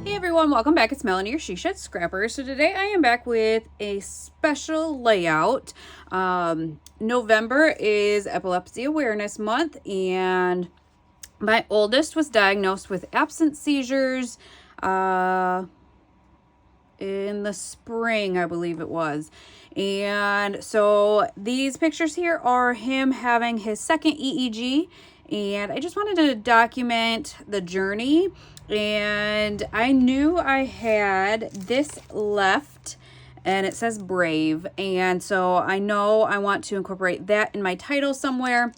Hey everyone, welcome back. It's Melanie, your She Shed Scrapper. So today I am back with a special layout. November is Epilepsy Awareness Month, and my oldest was diagnosed with absence seizures in the spring, I believe it was. And so these pictures here are him having his second EEG, and I just wanted to document the journey. And I knew I had this left, and it says brave, and so I know I want to incorporate that in my title somewhere,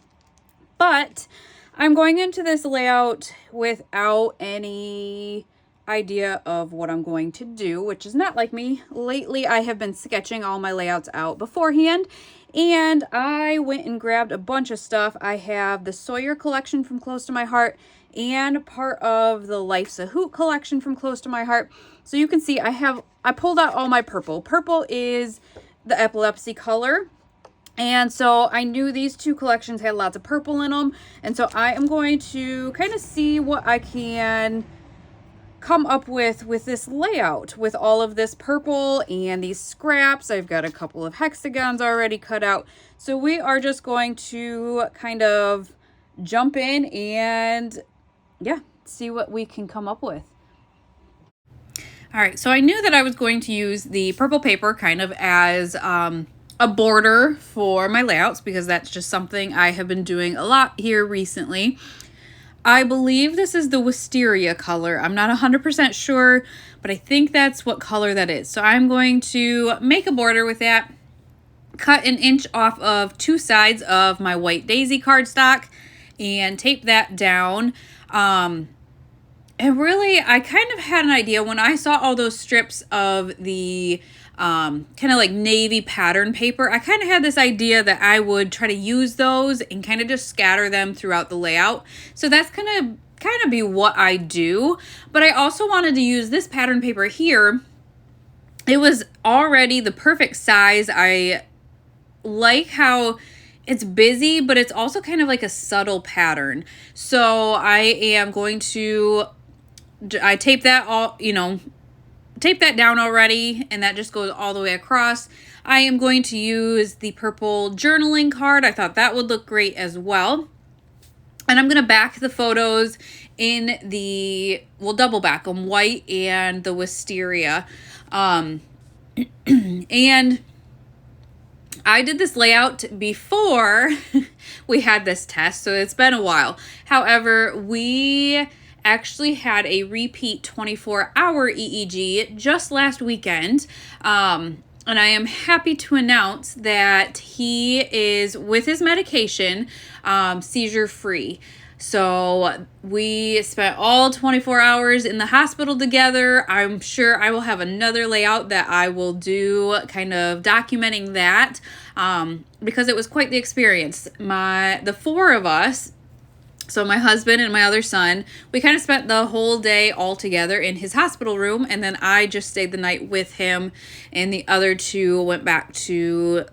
but I'm going into this layout without any idea of what I'm going to do, which is not like me. Lately, I have been sketching all my layouts out beforehand, and I went and grabbed a bunch of stuff. I have the Sawyer collection from Close to My Heart and part of the Life's a Hoot collection from Close to My Heart. So you can see I pulled out all my purple. Purple is the epilepsy color. And so I knew these two collections had lots of purple in them. And so I am going to kind of see what I can come up with this layout with all of this purple and these scraps. I've got a couple of hexagons already cut out. So we are just going to kind of jump in and see what we can come up with. All right, so I knew that I was going to use the purple paper kind of as a border for my layouts, because that's just something I have been doing a lot here recently. I believe this is the wisteria color. I'm not 100% sure, but I think that's what color that is. So I'm going to make a border with that, cut an inch off of two sides of my white daisy cardstock, and tape that down. And really, I kind of had an idea when I saw all those strips of the kind of like navy pattern paper. I kind of had this idea that I would try to use those and kind of just scatter them throughout the layout. So that's kind of be what I do. But I also wanted to use this pattern paper here. It was already the perfect size. I like how it's busy, but it's also kind of like a subtle pattern. So I am going to tape that tape that down already, and that just goes all the way across. I am going to use the purple journaling card. I thought that would look great as well. And I'm going to back the photos in we'll double back them, white and the wisteria. And I did this layout before we had this test, so it's been a while. However, we actually had a repeat 24-hour EEG just last weekend. And I am happy to announce that he is, with his medication, seizure-free. So we spent all 24 hours in the hospital together. I'm sure I will have another layout that I will do kind of documenting that, because it was quite the experience. The four of us, so my husband and my other son, we kind of spent the whole day all together in his hospital room, and then I just stayed the night with him, and the other two went back to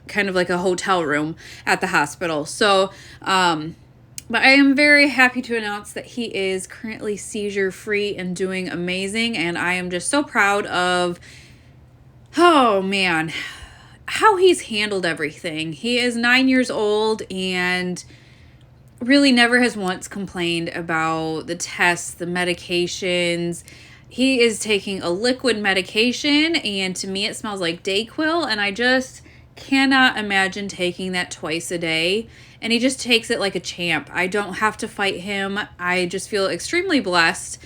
kind of like a hotel room at the hospital. So, but I am very happy to announce that he is currently seizure-free and doing amazing, and I am just so proud of, oh man, how he's handled everything. He is 9 years old and really never has once complained about the tests, the medications. He is taking a liquid medication, and to me it smells like Dayquil, and I just cannot imagine taking that twice a day. And he just takes it like a champ. I don't have to fight him. I just feel extremely blessed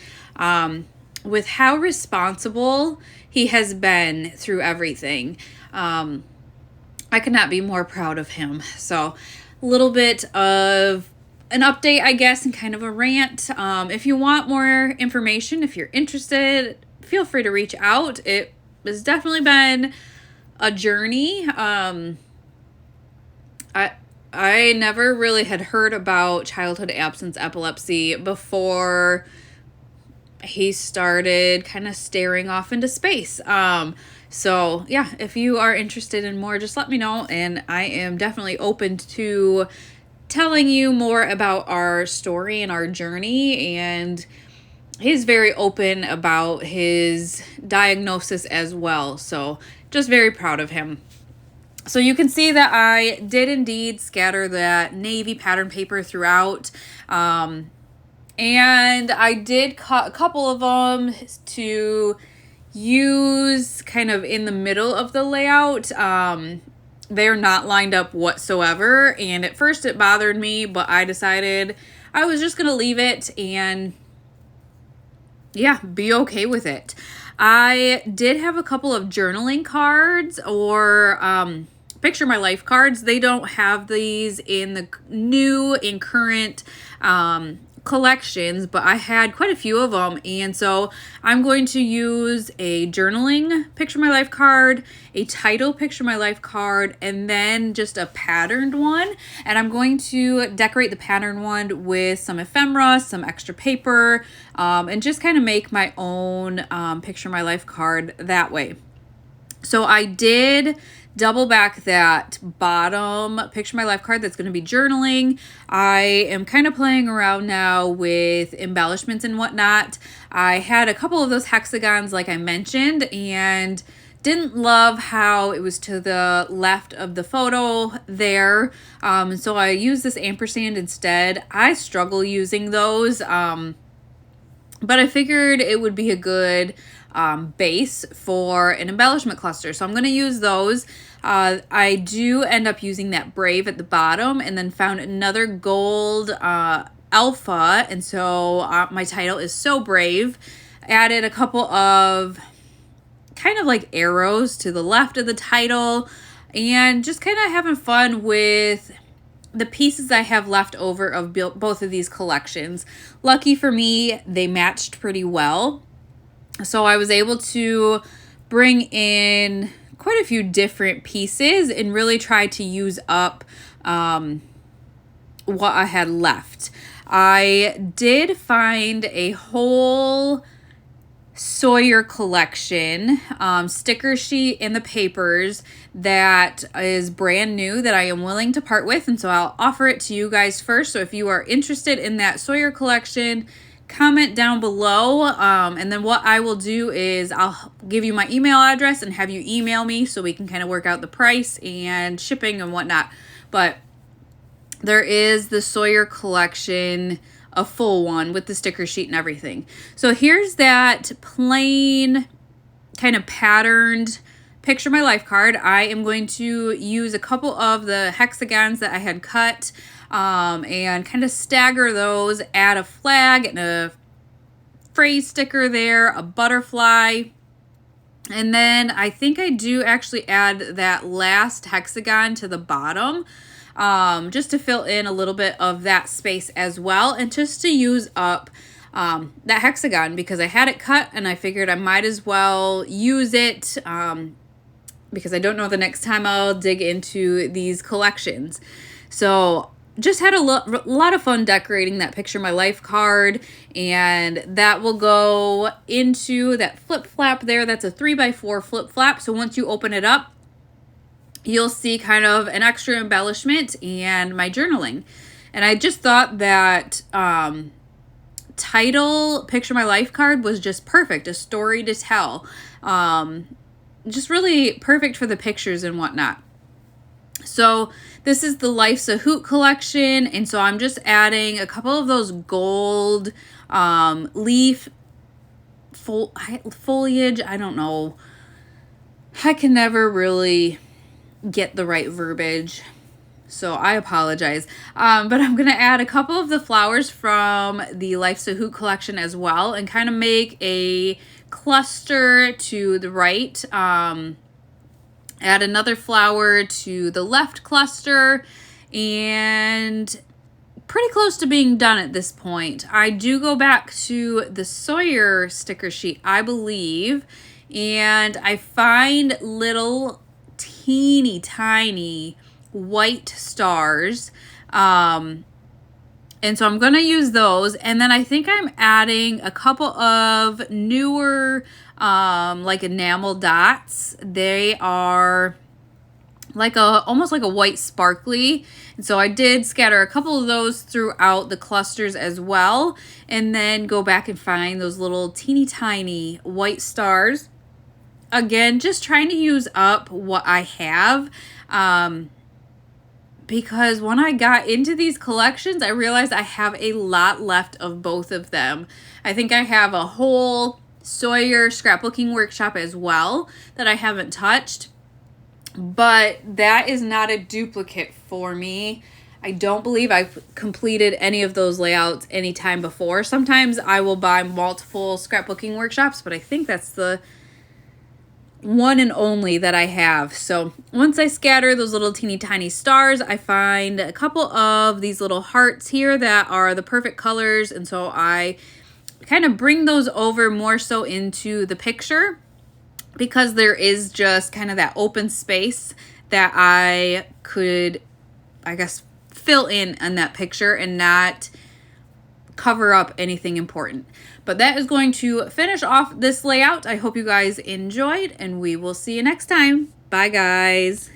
with how responsible he has been through everything. I could not be more proud of him. So a little bit of an update, I guess, and kind of a rant. If you want more information, if you're interested, feel free to reach out. It has definitely been a journey. I never really had heard about childhood absence epilepsy before he started kind of staring off into space. So yeah, if you are interested in more, just let me know, and I am definitely open to telling you more about our story and our journey, and he's very open about his diagnosis as well. So just very proud of him. So you can see that I did indeed scatter that navy pattern paper throughout. And I did cut a couple of them to use kind of in the middle of the layout. They're not lined up whatsoever. And at first it bothered me, but I decided I was just going to leave it and yeah, be okay with it. I did have a couple of journaling cards or picture my life cards. They don't have these in the new and current collections, but I had quite a few of them, and so I'm going to use a journaling picture my life card, a title picture my life card, and then just a patterned one. And I'm going to decorate the patterned one with some ephemera, some extra paper, and just kind of make my own picture my life card that way. So I did double back that bottom picture my life card that's going to be journaling. I am kind of playing around now with embellishments and whatnot. I had a couple of those hexagons like I mentioned and didn't love how it was to the left of the photo there. So I used this ampersand instead. I struggle using those, but I figured it would be a good base for an embellishment cluster. So I'm going to use those. I do end up using that Brave at the bottom and then found another gold alpha. And so my title is So Brave. Added a couple of kind of like arrows to the left of the title and just kind of having fun with the pieces I have left over of both of these collections. Lucky for me, they matched pretty well. So I was able to bring in quite a few different pieces and really try to use up what I had left. I did find a whole Sawyer collection sticker sheet in the papers that is brand new that I am willing to part with, and so I'll offer it to you guys first. So if you are interested in that Sawyer collection, comment down below, and then what I will do is I'll give you my email address and have you email me so we can kind of work out the price and shipping and whatnot. But there is the Sawyer collection, a full one with the sticker sheet and everything. So here's that plain kind of patterned picture my life card. I am going to use a couple of the hexagons that I had cut and kind of stagger those, add a flag and a phrase sticker there, a butterfly. And then I think I do actually add that last hexagon to the bottom, just to fill in a little bit of that space as well, and just to use up that hexagon because I had it cut and I figured I might as well use it because I don't know the next time I'll dig into these collections. So just had a lot of fun decorating that picture my life card, and that will go into that flip flap there. That's a 3x4 flip flap. So once you open it up, you'll see kind of an extra embellishment and my journaling. And I just thought that title picture my life card was just perfect, a story to tell. Just really perfect for the pictures and whatnot. So this is the Life's a Hoot collection, and so I'm just adding a couple of those gold leaf foliage. I don't know. I can never really get the right verbiage, so I apologize. But I'm going to add a couple of the flowers from the Life's a Hoot collection as well and kind of make a cluster to the right. Add another flower to the left cluster, and pretty close to being done at this point. I do go back to the Sawyer sticker sheet, I believe, and I find little teeny tiny white stars. And so I'm going to use those. And then I think I'm adding a couple of newer like enamel dots. They are almost like a white sparkly. And so I did scatter a couple of those throughout the clusters as well, and then go back and find those little teeny tiny white stars. Again, just trying to use up what I have, because when I got into these collections, I realized I have a lot left of both of them. I think I have a whole Sawyer scrapbooking workshop as well that I haven't touched. But that is not a duplicate for me. I don't believe I've completed any of those layouts anytime before. Sometimes I will buy multiple scrapbooking workshops, but I think that's the one and only that I have. So once I scatter those little teeny tiny stars, I find a couple of these little hearts here that are the perfect colors. And so I kind of bring those over more so into the picture, because there is just kind of that open space that I could, I guess, fill in that picture and not cover up anything important. But that is going to finish off this layout. I hope you guys enjoyed, and we will see you next time. Bye, guys.